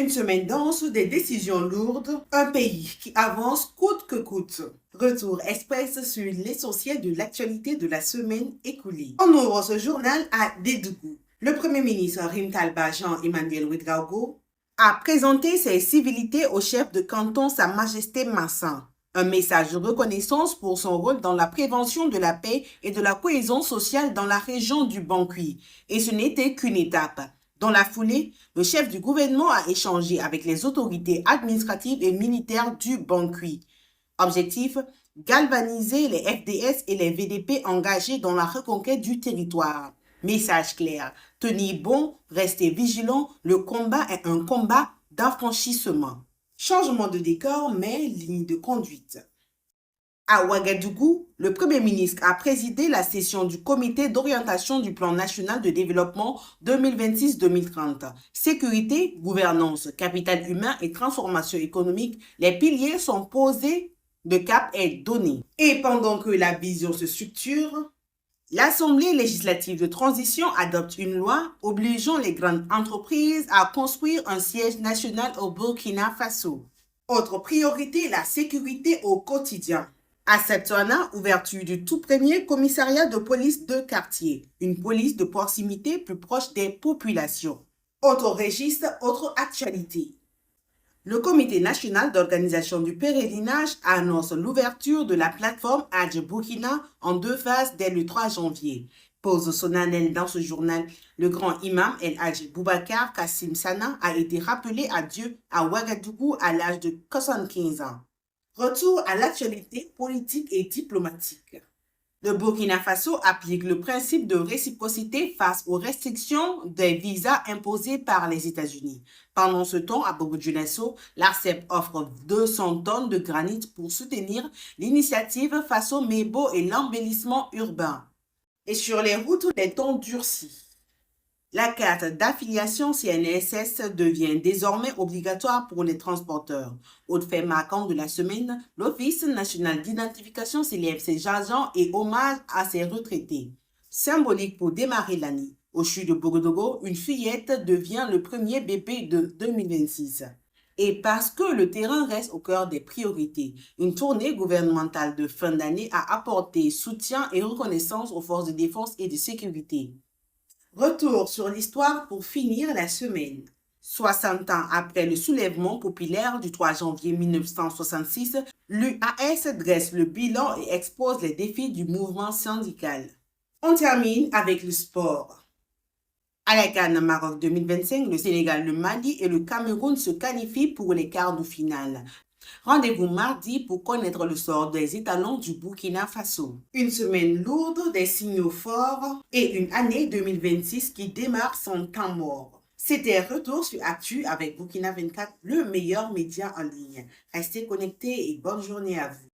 Une semaine dense, des décisions lourdes, un pays qui avance coûte que coûte. Retour express sur l'essentiel de l'actualité de la semaine écoulée. On ouvre ce journal à Dédougou. Le Premier ministre Rim Talba Jean-Emmanuel Ouedraogo a présenté ses civilités au chef de canton Sa Majesté Massin. Un message de reconnaissance pour son rôle dans la prévention de la paix et de la cohésion sociale dans la région du Banqui. Et ce n'était qu'une étape. Dans la foulée, le chef du gouvernement a échangé avec les autorités administratives et militaires du Banqui. Objectif, galvaniser les FDS et les VDP engagés dans la reconquête du territoire. Message clair, tenez bon, restez vigilants, le combat est un combat d'affranchissement. Changement de décor, mais ligne de conduite. À Ouagadougou, le Premier ministre a présidé la session du Comité d'orientation du Plan national de développement 2026-2030. Sécurité, gouvernance, capital humain et transformation économique, les piliers sont posés, le cap est donné. Et pendant que la vision se structure, l'Assemblée législative de transition adopte une loi obligeant les grandes entreprises à construire un siège national au Burkina Faso. Autre priorité, la sécurité au quotidien. À Septouana, ouverture du tout premier commissariat de police de quartier, une police de proximité plus proche des populations. Autre registre, autre actualité. Le Comité national d'organisation du pèlerinage annonce l'ouverture de la plateforme Hadj Burkina en 2 phases dès le 3 janvier. Pause solennelle dans ce journal, le grand imam El Hadj Boubacar Kassim Sana a été rappelé à Dieu à Ouagadougou à l'âge de 75 ans. Retour à l'actualité politique et diplomatique. Le Burkina Faso applique le principe de réciprocité face aux restrictions des visas imposées par les États-Unis. Pendant ce temps, à Bobo-Dioulasso, l'ARCEP offre 200 tonnes de granit pour soutenir l'initiative Faso Mebo et l'embellissement urbain. Et sur les routes, les temps durcis. La carte d'affiliation CNSS devient désormais obligatoire pour les transporteurs. Autre fait marquant de la semaine, l'Office national d'identification célèbre ses agents et hommage à ses retraités. Symbolique pour démarrer l'année. Au CHU de Bogodogo, une fillette devient le premier bébé de 2026. Et parce que le terrain reste au cœur des priorités, une tournée gouvernementale de fin d'année a apporté soutien et reconnaissance aux forces de défense et de sécurité. Retour sur l'histoire pour finir la semaine. 60 ans après le soulèvement populaire du 3 janvier 1966, l'UAS dresse le bilan et expose les défis du mouvement syndical. On termine avec le sport. À la CAN Maroc 2025, le Sénégal, le Mali et le Cameroun se qualifient pour les quarts de finale. Rendez-vous mardi pour connaître le sort des étalons du Burkina Faso. Une semaine lourde, des signaux forts et une année 2026 qui démarre son temps mort. C'était Retour sur Actu avec Burkina 24, le meilleur média en ligne. Restez connectés et bonne journée à vous.